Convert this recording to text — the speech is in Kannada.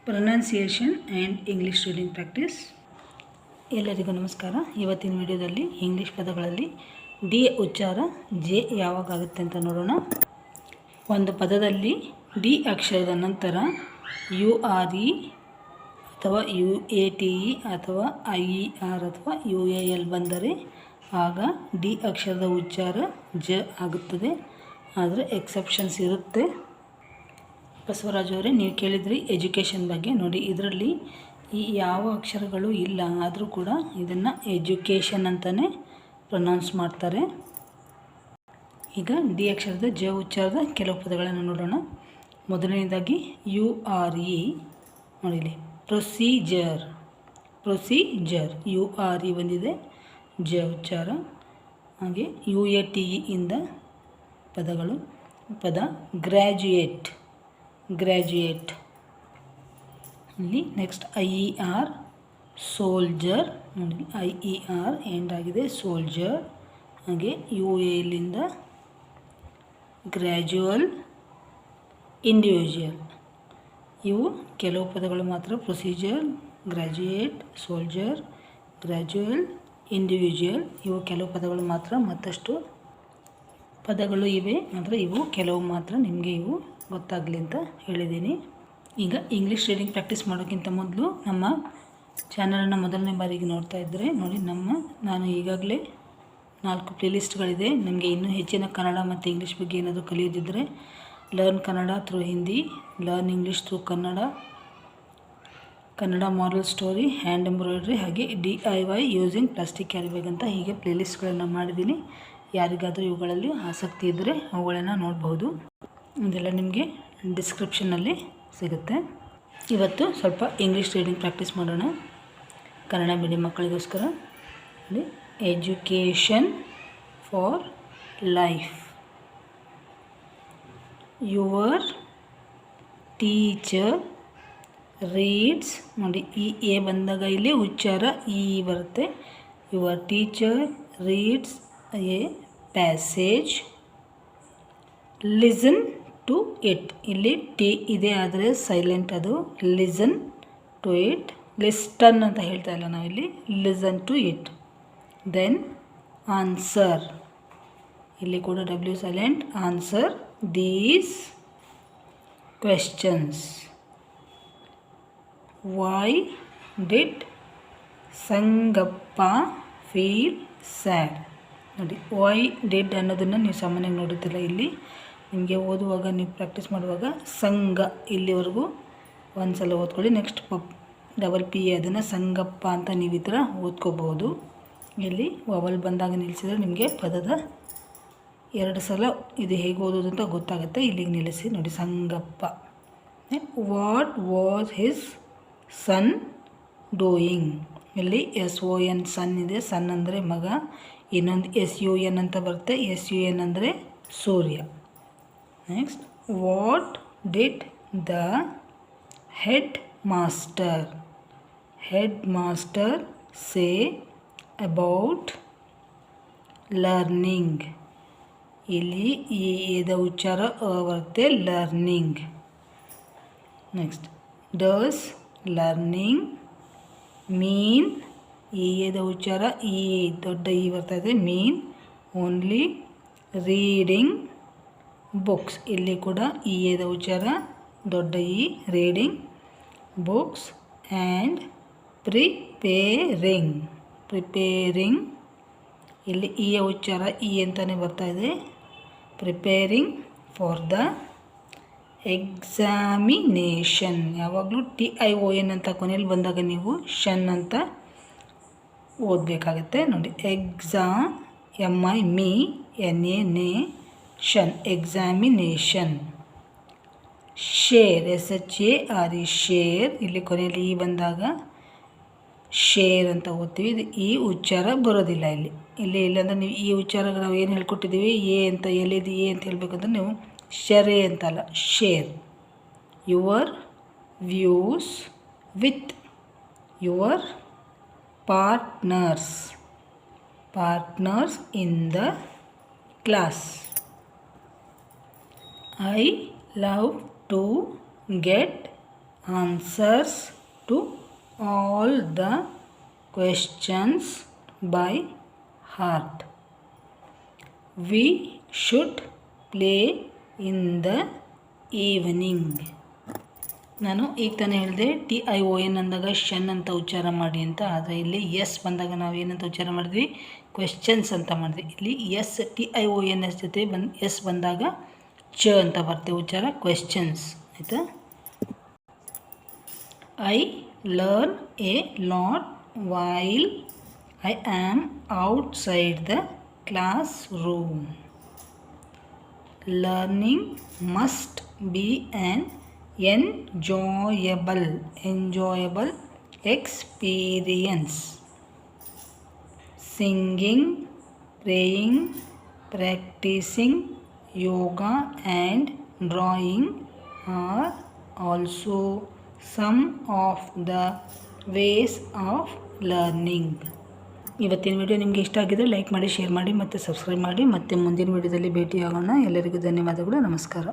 Pronunciation and English reading practice. ಎಲ್ಲರಿಗೂ ನಮಸ್ಕಾರ. ಇವತ್ತಿನ ವಿಡಿಯೋದಲ್ಲಿ ಇಂಗ್ಲೀಷ್ ಪದಗಳಲ್ಲಿ ಡಿ ಉಚ್ಚಾರ ಜೆ ಯಾವಾಗ ಆಗುತ್ತೆ ಅಂತ ನೋಡೋಣ. ಒಂದು ಪದದಲ್ಲಿ ಡಿ ಅಕ್ಷರದ ನಂತರ ಯು ಆರ್ ಇ ಅಥವಾ ಯು ಎ ಟಿ ಇ ಅಥವಾ ಐ ಇ ಆರ್ ಅಥವಾ ಯು ಎ ಎಲ್ ಬಂದರೆ ಆಗ ಡಿ ಅಕ್ಷರದ ಉಚ್ಚಾರ ಜ ಆಗುತ್ತದೆ. ಆದರೆ ಎಕ್ಸೆಪ್ಷನ್ಸ್ ಇರುತ್ತೆ. ಬಸವರಾಜ್ ಅವರೇ, ನೀವು ಕೇಳಿದ್ರಿ ಎಜುಕೇಷನ್ ಬಗ್ಗೆ. ನೋಡಿ, ಇದರಲ್ಲಿ ಈ ಯಾವ ಅಕ್ಷರಗಳು ಇಲ್ಲ ಆದರೂ ಕೂಡ ಇದನ್ನು ಎಜುಕೇಷನ್ ಅಂತಲೇ ಪ್ರೊನೌನ್ಸ್ ಮಾಡ್ತಾರೆ. ಈಗ ಡಿ ಅಕ್ಷರದ ಜ ಉಚ್ಚಾರದ ಕೆಲವು ಪದಗಳನ್ನು ನೋಡೋಣ. ಮೊದಲನೇದಾಗಿ ಯು ಆರ್ ಇ. ನೋಡಿಲಿ, ಪ್ರೊಸೀಜರ್. ಯು ಆರ್ ಇ ಬಂದಿದೆ, ಜ ಉಚ್ಚಾರ. ಹಾಗೆ ಯು ಎ ಟಿ ಇ ಇಂದ ಪದ ಗ್ರ್ಯಾಜುಯೇಟ್. ಇಲ್ಲಿ next I E R, soldier. ನೋಡಿ, ಐ ಇ ಆರ್ ಎಂಡ್ ಆಗಿದೆ, ಸೋಲ್ಜರ್. ಹಾಗೆ ಯು ಎ ಎಲ್ಲಿಂದ ಗ್ರ್ಯಾಜುವಲ್, ಇಂಡಿವಿಜುವಲ್. ಇವು ಕೆಲವು ಪದಗಳು ಮಾತ್ರ. Procedure, graduate, soldier, gradual, individual. ಇವು ಕೆಲವು ಪದಗಳು ಮಾತ್ರ. ಮತ್ತಷ್ಟು ಪದಗಳು ಇವೆ, ಆದರೆ ಇವು ಕೆಲವು ಮಾತ್ರ. ನಿಮಗೆ ಇವು ಗೊತ್ತಾಗಲಿ ಅಂತ ಹೇಳಿದ್ದೀನಿ. ಈಗ ಇಂಗ್ಲೀಷ್ ರೀಡಿಂಗ್ ಪ್ರಾಕ್ಟೀಸ್ ಮಾಡೋಕ್ಕಿಂತ ಮೊದಲು ನಮ್ಮ ಚಾನಲನ್ನು ಮೊದಲನೇ ಬಾರಿಗೆ ನೋಡ್ತಾ ಇದ್ದರೆ ನೋಡಿ, ನಾನು ಈಗಾಗಲೇ 4 ಪ್ಲೇಲಿಸ್ಟ್ಗಳಿದೆ. ನಿಮಗೆ ಇನ್ನೂ ಹೆಚ್ಚಿನ ಕನ್ನಡ ಮತ್ತು ಇಂಗ್ಲೀಷ್ ಬಗ್ಗೆ ಏನಾದರೂ ಕಲಿಯೋದಿದ್ದರೆ learn Kannada through Hindi, learn English through Kannada moral story, hand embroidery, ಹಾಗೆ DIY using plastic carry bag ಅಂತ ಹೀಗೆ ಪ್ಲೇಲಿಸ್ಟ್ಗಳನ್ನು ಮಾಡಿದ್ದೀನಿ. ಯಾರಿಗಾದರೂ ಇವುಗಳಲ್ಲಿ ಆಸಕ್ತಿ ಇದ್ದರೆ ಅವುಗಳನ್ನು ನೋಡಬಹುದು. ಇದೆಲ್ಲ ನಿಮಗೆ ಡಿಸ್ಕ್ರಿಪ್ಷನ್ನಲ್ಲಿ ಸಿಗುತ್ತೆ. ಇವತ್ತು ಸ್ವಲ್ಪ ಇಂಗ್ಲೀಷ್ ರೀಡಿಂಗ್ ಪ್ರಾಕ್ಟೀಸ್ ಮಾಡೋಣ. ಕನ್ನಡ ಮೀಡಿಯಂ ಮಕ್ಕಳಿಗೋಸ್ಕರ education for life. Your teacher reads. ನೋಡಿ, ಈ ಎ ಬಂದಾಗ ಇಲ್ಲಿ ಉಚ್ಚಾರ ಈ ಬರುತ್ತೆ. Your teacher reads a passage. Listen to it. ಇಲ್ಲಿ ಟಿ ಇದೆ ಆದರೆ ಸೈಲೆಂಟ್, ಅದು ಲಿಸನ್ ಟು ಇಟ್. ಲಿಸ್ಟನ್ ಅಂತ ಹೇಳ್ತಾ ಇಲ್ಲ ನಾವಿಲ್ಲಿ, listen to it. Then answer. ಇಲ್ಲಿ ಕೂಡ W silent. Answer these questions. Why did Sangappa feel sad. ನೋಡಿ, ವೈ ಡಿಡ್ ಅನ್ನೋದನ್ನು ನೀವು ಸಾಮಾನ್ಯವಾಗಿ ನೋಡುತ್ತಿಲ್ಲ. ಇಲ್ಲಿ ನಿಮಗೆ ಓದುವಾಗ, ನೀವು ಪ್ರಾಕ್ಟೀಸ್ ಮಾಡುವಾಗ ಸಂಗ ಇಲ್ಲಿವರೆಗೂ ಒಂದು ಸಲ ಓದ್ಕೊಳ್ಳಿ. ನೆಕ್ಸ್ಟ್ ಡಬಲ್ ಪಿ ಎ, ಅದನ್ನು ಸಂಗಪ್ಪ ಅಂತ ನೀವು ಈ ಥರ ಓದ್ಕೋಬೋದು. ಇಲ್ಲಿ ವವಲ್ ಬಂದಾಗ ನಿಲ್ಲಿಸಿದರೆ ನಿಮಗೆ ಪದದ 2 ಸಲ ಇದು ಹೇಗೆ ಓದೋದು ಅಂತ ಗೊತ್ತಾಗುತ್ತೆ. ಇಲ್ಲಿಗೆ ನಿಲ್ಲಿಸಿ. ನೋಡಿ, Sangappa. What was his son doing. ಇಲ್ಲಿ SON ಸನ್ ಇದೆ. ಸನ್ ಅಂದರೆ ಮಗ. ಇನ್ನೊಂದು SUN ಅಂತ ಬರುತ್ತೆ. SUN ಅಂದರೆ ಸೂರ್ಯ. Next, what did the head master say about learning. ಇಲ್ಲಿ ಈ ಎದ ಉಚ್ಚಾರ ಬರುತ್ತೆ, learning. Next, does learning mean. ಈ ಎದ ಉಚ್ಚಾರ ಈ ದೊಡ್ಡ ಈ ಬರ್ತಾ ಇದೆ, ಮೀನ್ ಓನ್ಲಿ ರೀಡಿಂಗ್ ಬುಕ್ಸ್. ಇಲ್ಲಿ ಕೂಡ ಈ ಎದ ಉಚ್ಚಾರ ದೊಡ್ಡ ಈ, ರೀಡಿಂಗ್ ಬುಕ್ಸ್. And preparing. ಇಲ್ಲಿ ಈ ಉಚ್ಚಾರ ಈ ಅಂತಲೇ ಬರ್ತಾ ಇದೆ, ಪ್ರಿಪೇರಿಂಗ್ ಫಾರ್ ದ ಎಕ್ಸಾಮಿನೇಷನ್. ಯಾವಾಗಲೂ TION ಅಂತ ಕೊನೆಯಲ್ಲಿ ಬಂದಾಗ ನೀವು ಷನ್ ಅಂತ ಓದಬೇಕಾಗತ್ತೆ. ನೋಡಿ, MINA examination. Share, SHARE, share. ಇಲ್ಲಿ ಕೊನೆಯಲ್ಲಿ ಈ ಬಂದಾಗ ಶೇರ್ ಅಂತ ಓದ್ತೀವಿ. ಇದು ಈ ಉಚ್ಚಾರ ಬರೋದಿಲ್ಲ ಇಲ್ಲಾಂದರೆ ನೀವು ಈ ಉಚ್ಚಾರ ನಾವು ಏನು ಹೇಳ್ಕೊಟ್ಟಿದ್ದೀವಿ, ಎ ಅಂತ, ಎಲ್ಲಿದು ಎ ಅಂತ ಹೇಳ್ಬೇಕಂದ್ರೆ ನೀವು ಶರೆ ಅಂತಲ್ಲ, share. Your views with your partners in the class. I love to get answers to all the questions by heart. We should play in the evening. ನಾನು ಈಗ ತಾನೇ ಹೇಳಿದೆ TION ಅಂದಾಗ ಷನ್ ಅಂತ ಉಚ್ಚಾರ ಮಾಡಿ ಅಂತ. ಆದರೆ ಇಲ್ಲಿ ಎಸ್ ಬಂದಾಗ ನಾವು ಏನಂತ ಉಚ್ಚಾರ ಮಾಡಿದ್ವಿ, ಕ್ವೆಶ್ಚನ್ಸ್ ಅಂತ ಮಾಡಿದ್ವಿ. ಇಲ್ಲಿ ಎಸ್ TIONS ಜೊತೆ ಎಸ್ ಬಂದಾಗ ಚ ಅಂತ ಬರ್ತೇವೆ ಉಚ್ಚಾರ, ಕ್ವೆಶ್ಚನ್ಸ್ ಆಯಿತಾ. I learn A lot while I am outside the class room. Learning must be an enjoyable experience. Singing, praying, practicing yoga and drawing are also some of the ways of learning. ಇವತ್ತಿನ ವಿಡಿಯೋ ನಿಮಗೆ ಇಷ್ಟ ಆಗಿದ್ರೆ ಲೈಕ್ ಮಾಡಿ, ಶೇರ್ ಮಾಡಿ ಮತ್ತು ಸಬ್ಸ್ಕ್ರೈಬ್ ಮಾಡಿ. ಮತ್ತೆ ಮುಂದಿನ ವಿಡಿಯೋದಲ್ಲಿ ಭೇಟಿಯಾಗೋಣ. ಎಲ್ಲರಿಗೂ ಧನ್ಯವಾದಗಳು. ನಮಸ್ಕಾರ.